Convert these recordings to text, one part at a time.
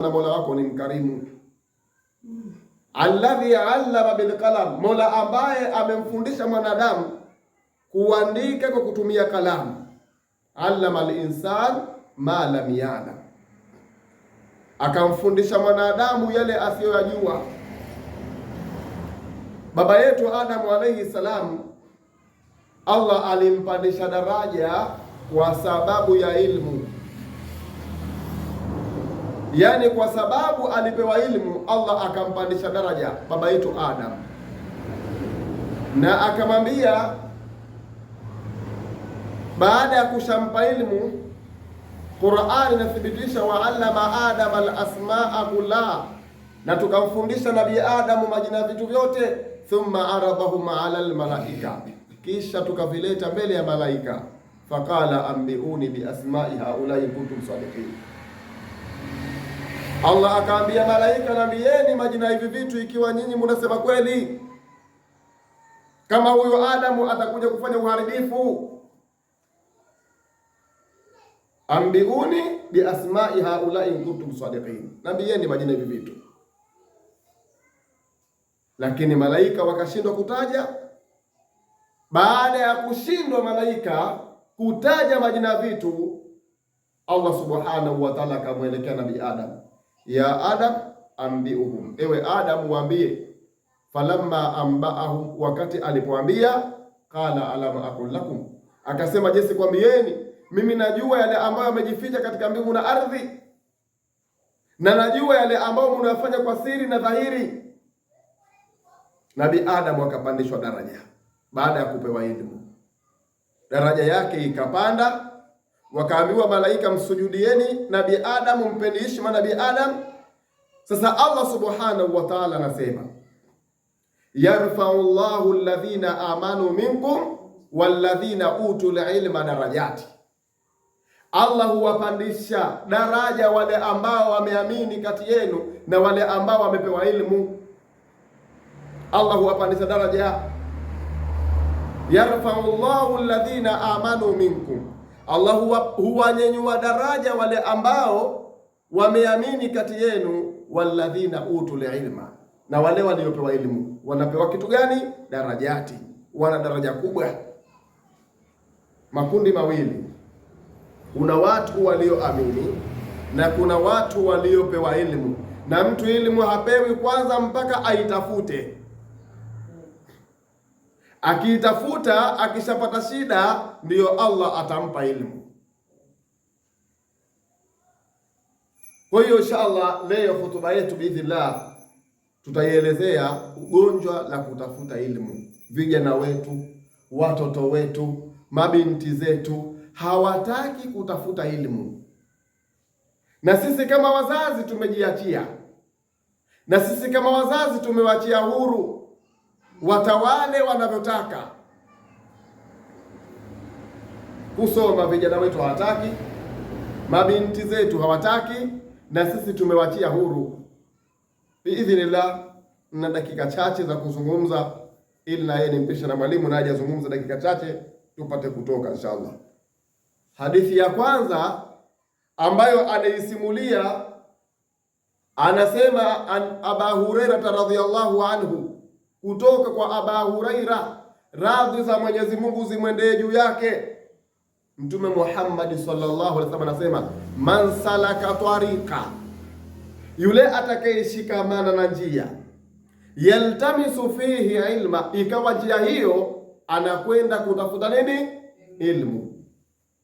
na Mola wako ni mkarimu. Alladhi allama bil qalam, Mola ambaye amemfundisha mwanadamu kuandika kwa kutumia kalamu. Allama al-insan ma lam ya'lam, akamfundisha mwanadamu yale asiyoyajua. Baba yetu Adamu alayhi salam, Allah alimpandisha daraja kwa sababu ya ilmu. Yaani kwa sababu alipewa ilmu, Allah akampandisha daraja baba yetu Adam, na akamwambia baada ya kushampa ilmu, Qur'ani inathibitisha wa allama Adam al-asmaa kullaha, na tukamfundisha Nabii Adamu majina ya vitu vyote. Thumma aradahum ala al-malaika, kisha tukavileta mbele ya malaika. Faqala ambiuni bi asma'i haulai kuntum sadiqin, Allah akaambia malaika, naambieni majina hivi vitu ikiwa nyinyi mnasema kweli, kama huyo Adamu atakuja kufanya uharibifu. Ambiuni bi asma'i haulai kuntum sadiqin, naambieni majina hivi vitu. Lakini malaika wakashindwa kutaja. Baada ya kushindwa malaika kutaja majina ya vitu, Allah subhanahu wa ta'ala akamwelekea Nabii Adam, ya Adam ambiuhum, ewe Adam waambie. Falamma ambaahum, wakati alipoambia, qala alam aqul lakum, akasema je, sikwambieni mimi najua yale ambayo yamejificha katika mbingu na ardhi, na najua yale ambayo mnayafanya kwa siri na dhahiri. Nabii Adam akapandishwa daraja baada ya kupewa elimu, daraja yake ikapanda. Wakaambiwa malaika, msujudieni Nabii Adam, mpeni heshima Nabii Adam. Sasa Allah subhanahu wa ta'ala anasema, yarfa'u Allahu alladhina amanu minkum walladhina utul ilma darajati, Allah huwapandisha daraja wale ambao wameamini kati yenu na wale ambao wamepewa ilmu. Allah huwapandisha daraja. Yarfa'u Allahu alladhina amanu minkum, Allah huwanyenyua daraja wale ambao wameamini kati yenu, walladhina utul ilma, na wale waliopewa elimu. Wanapewa kitu gani? Darajati, wana daraja kubwa. Makundi mawili, kuna watu walioamini na kuna watu waliopewa elimu. Na mtu elimu hapewi kwanza mpaka aitafute. Akiitafuta, akishapata shida, ndiyo Allah atampa elimu. Kwa hiyo inshallah leo hotuba yetu biidhnillah tutaielezea ugonjwa la kutafuta elimu. Vijana wetu, watoto wetu, mabinti zetu hawataki kutafuta elimu, na sisi kama wazazi tumejiachia, na sisi kama wazazi tumewachia huru watawale wanavyotaka kusoma. Vijana wetu hawataki, mabinti zetu hawataki, na sisi tumewachia huru. Biidhnillah, na dakika chache za kuzungumza, ili na yeye nimpisha na mwalimu na aje azungumza dakika chache tupate kutoka inshallah. Hadithi ya kwanza ambayo anaisimulia, anasema an Aba Huraira radhiyallahu anhu, kutoka kwa Aba Huraira, radhi za Mwenyezi Mungu zimwendee juu yake. Mtume Muhammad sallallahu alaihi wasallam anasema, man salaka tariqa, yule atakayeshikamana na njia, yaltamisu fihi ilma, ikawa njia hiyo anakwenda kutafuta nini? Ilmu.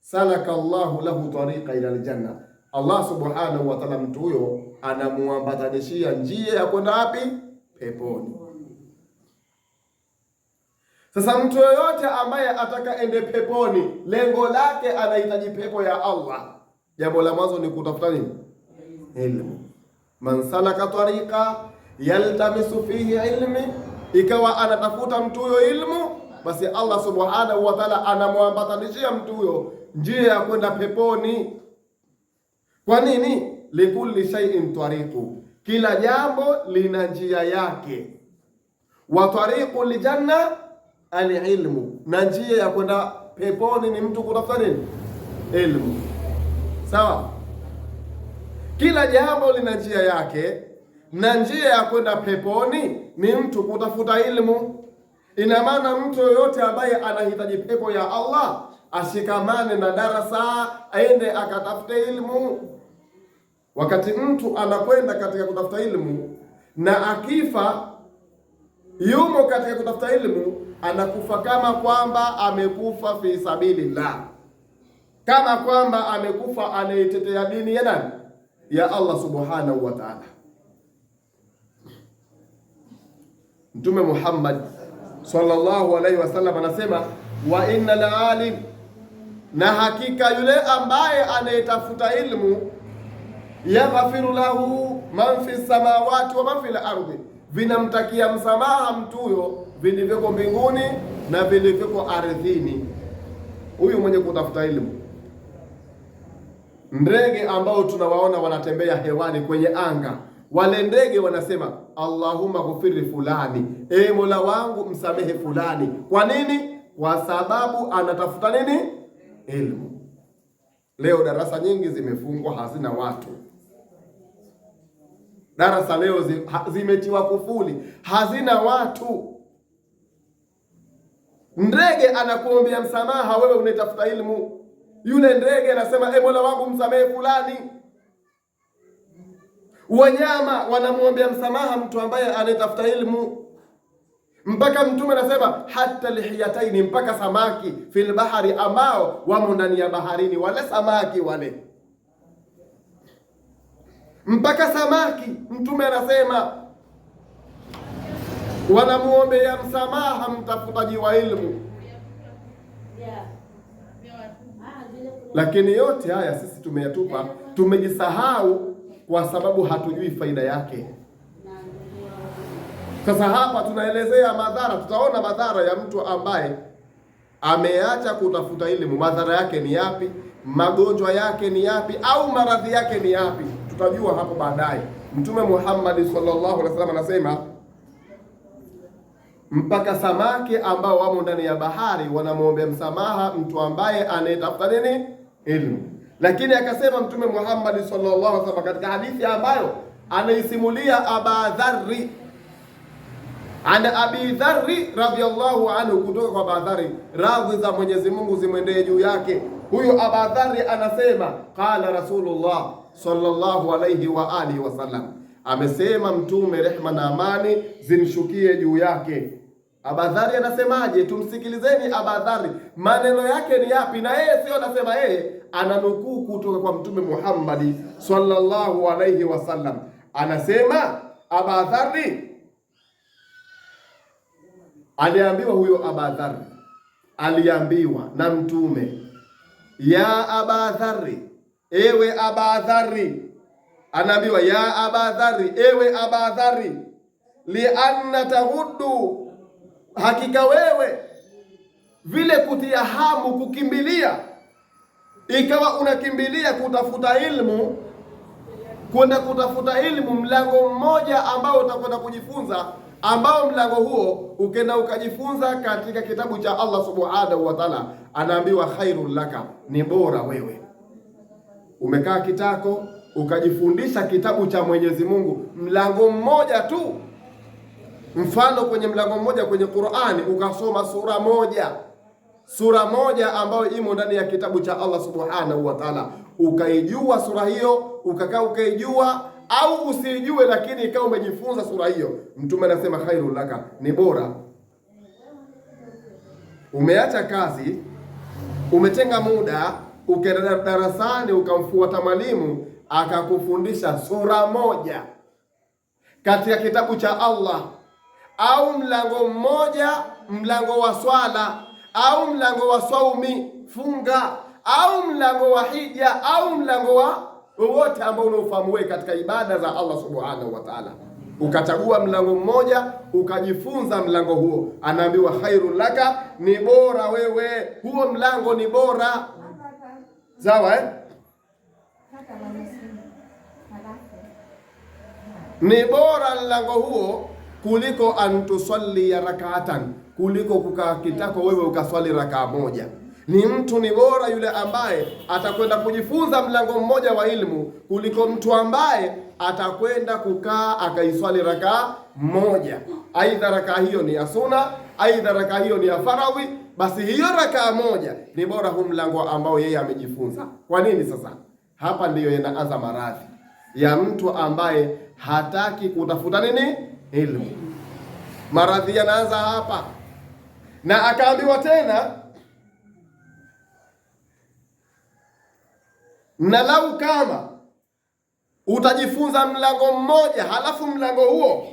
Salaka Allahu lahu tariqa ila aljanna, Allah subhanahu wa ta'ala mtu huyo anamuambatanishia njia ya kwenda wapi? Peponi. Sasa mtu yoyote ambaye ataka ende peponi, lengo lake anahitaji pepo ya Allah, jambo la mwanzo ni kutafuta nini? Ilmu. Man salaka tariqa yaltamisu fihi ilmi, ikawa anatafuta mtu huyo ilmu, basi Allah subhanahu wa ta'ala anamuambatanishia mtu huyo njia ya kwenda peponi. Kwa nini? Likulli shay'in tariqu, kila jambo lina njia yake. Wa tariqu lijanna alilmu, na njia ya kwenda peponi ni mtu kutafuta nini? Ilmu. Sawa? Kila jambo lina njia yake, na njia ya kwenda peponi ni mtu kutafuta ilmu. Ina maana mtu yoyote ambaye anahitaji pepo ya Allah ashikamane na darasa, aende akatafute ilmu. Wakati mtu anakwenda katika kutafuta ilmu na akifa yumo katika kutafuta ilmu, anakufa kama kwamba amekufa fi sabilillah, kama kwamba amekufa anaitetea dini ya nani? Ya Allah subhanahu wa ta'ala. Mtume Muhammad sallallahu alaihi wasallam anasema, wa innal alim, na hakika yule ambaye anayetafuta ilmu, yaghfiru lahu man fi samawati wa man fil ardi, vinamtakia msamaha mtu huyo vilivyoko mbinguni na vilivyoko ardhini. Huyu mwenye kutafuta ilmu. Ndege ambao tunawaona wanatembea hewani kwenye anga, wale ndege wanasema Allahumma ghufiri fulani, e Mola wangu msamehe fulani. Kwa nini? Kwa sababu anatafuta nini? Ilmu. Leo darasa nyingi zimefungwa, hazina watu. Darasa leo zimetiwa kufuli, hazina watu. Ndege anakuombea msamaha, wewe unatafuta ilmu. Yule ndege anasema Mola wangu msamehe fulani. Wanyama wanamwombea msamaha mtu ambaye anatafuta ilmu. Mpaka Mtume anasema hata lihiyataini, mpaka samaki fil bahari ambao wamo ndani ya baharini, wale samaki wale, mpaka samaki Mtume anasema wanamuombea msamaha mtafutaji wa ilmu. Lakini yote haya sisi tumeyatupa, tumejisahau kwa sababu hatujui faida yake. Sasa hapa tunaelezea madhara, tutaona madhara ya mtu ambaye ameacha kutafuta elimu. Madhara yake ni yapi? Magonjwa yake ni yapi? Au maradhi yake ni yapi? Tutajua hapo baadaye. Mtume Muhammad sallallahu alaihi wasallam anasema mpaka samaki ambao wamo ndani ya bahari wanamwombea msamaha mtu ambaye anayetafuta nini? Elimu. Lakini akasema Mtume Muhammad sallallahu alaihi wasallam katika hadithi ambayo anaisimulia Aba Dharri, ana Abi Dharri radhiyallahu anhu, kutoka kwa Aba Dharri, radhi za Mwenyezi Mungu zimwendee juu yake. Huyu Aba Dharri anasema qala Rasulullah sallallahu alaihi wa alihi wasallam, amesema Mtume, rehma na amani zimshukie juu yake. Aba Dharri anasemaje? Tumsikilizeni Aba Dharri, maneno yake ni yapi? Na yeye sio anasema, yeye ananukuu kutoka kwa Mtume Muhammad sallallahu alaihi wasallam. Anasema Aba Dharri aliambiwa, huyo Aba Dharri aliambiwa na Mtume, ya Aba Dharri, ewe Aba Dharri, anaambiwa ya Aba Dharri, ewe Aba Dharri, lianna tahuddu, hakika wewe vile kutia hamu, kukimbilia, ikawa unakimbilia kutafuta ilmu, kwenda kutafuta ilmu, mlango mmoja ambao utakwenda kujifunza, ambao mlango huo ukenda ukajifunza katika kitabu cha Allah subhanahu wa ta'ala, anaambiwa khairul laka, ni bora wewe. Umekaa kitako ukajifundisha kitabu cha Mwenyezi Mungu, mlango mmoja tu. Mfano kwenye mlango mmoja kwenye Qur'ani ukasoma sura moja ambayo imo ndani ya kitabu cha Allah subhanahu wa ta'ala, ukaijua sura hiyo, ukakaa ukaijua, au usijue lakini ikawa umejifunza sura hiyo, Mtume anasema khairul laka, ni bora. Umeacha kazi, umetenga muda, ukaenda darasani ukamfuata mwalimu akakufundisha sura moja katika kitabu cha Allah, au mlango mmoja, mlango wa swala, au mlango wa saumi, funga, au mlango wa hija, au mlango wa wote ambao unaofahamu wewe katika ibada za Allah subhanahu wa ta'ala, ukachagua mlango mmoja ukajifunza mlango huo, anaambiwa khairul laka, ni bora wewe, huo mlango ni bora. Sawa Ni bora mlango huo kuliko antusalli ya rakaatan, kuliko kukaa kitako wewe ukaswali rakaa moja. Ni mtu ni bora yule ambaye atakwenda kujifunza mlango mmoja wa ilmu kuliko mtu ambaye atakwenda kukaa akaiswali rakaa moja. Aidha rakaa hiyo ni ya sunna, aidha rakaa hiyo ni ya faradhi, basi hiyo rakaa moja ni bora hu mlango ambao yeye amejifunza. Kwa nini sasa? Hapa ndiyo yanaanza maradhi ya mtu ambaye hataki kutafuta nini? Ilmu. Maradhi yanaanza hapa. Na akaambiwa tena, na lau kama utajifunza mlango mmoja halafu mlango huo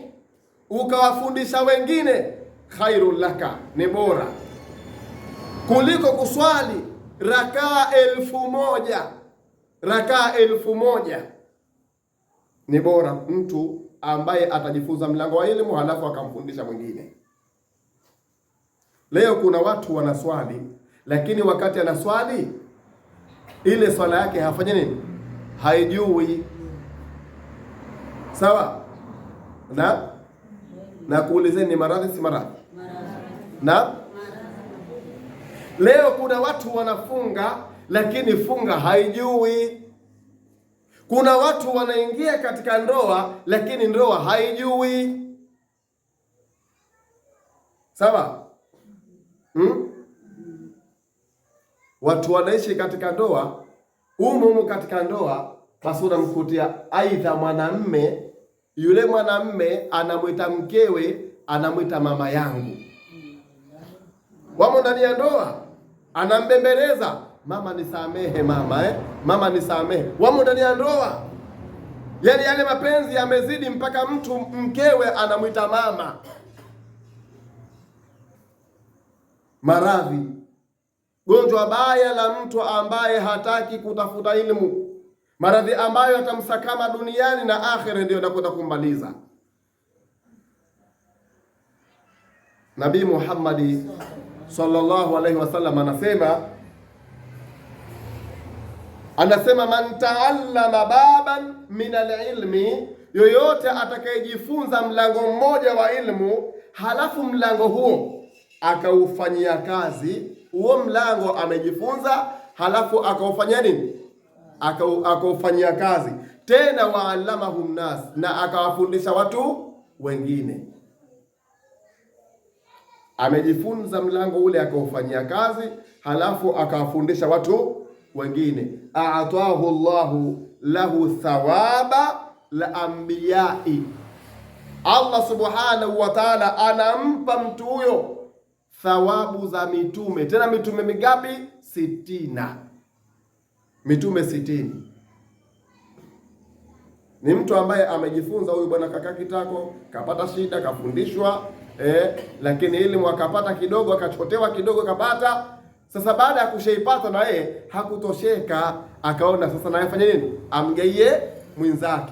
ukawafundisha wengine, khairul laka, ni bora kuliko kuswali rakaa 1000. Rakaa 1000 ni bora mtu ambaye atajifunza mlango wa elimu halafu akamfundisha mwingine. Leo kuna watu wanaswali, lakini wakati anaswali ile swala yake hafanye nini? Haijui. Sawa? Na kuulizeni, ni maradhi si maradhi? Na leo kuna watu wanafunga lakini funga haijui. Kuna watu wanaingia katika ndoa lakini ndoa haijui. Sawa? Watu wanaishi katika ndoa, humu katika ndoa, basi unamkutia aidha mwanamme, yule mwanamme anamwita mkewe, anamwita mama yangu. Wamo ndani ya ndoa, anambembeleza, mama nisamehe mama, mama nisamehe. Wamo ndani ya ndoa, yaani yale mapenzi yamezidi mpaka mtu mkewe anamwita mama. Maradhi, gonjwa baya la mtu ambaye hataki kutafuta ilmu, maradhi ambayo yatamsakama duniani na akhera, ndio nakwenda kummaliza. Nabii Muhammad sallallahu alaihi wasallam anasema man taallama baban min alilmi, yoyote atakayejifunza mlango mmoja wa ilmu halafu mlango huo akaufanyia kazi, huo mlango amejifunza halafu akaufanyia nini? Akaufanyia kazi, tena waallamahum nas, na akawafundisha watu wengine. Amejifunza mlango ule akaufanyia kazi halafu akawafundisha watu wengine. A'atahu Allahu lahu thawaba la anbiyai, Allah subhanahu wa ta'ala anampa mtu huyo thawabu za mitume. Tena mitume mingapi? 60. Mitume 60. Ni mtu ambaye amejifunza huyu bwana, kaka kitako, kapata shida, kafundishwa, lakini elimu akapata kidogo, akachotewa kidogo, kapata. Sasa baada ya kushaipata na yeye hakutosheka, akaona sasa naye afanye nini? Amgeie mwenzake.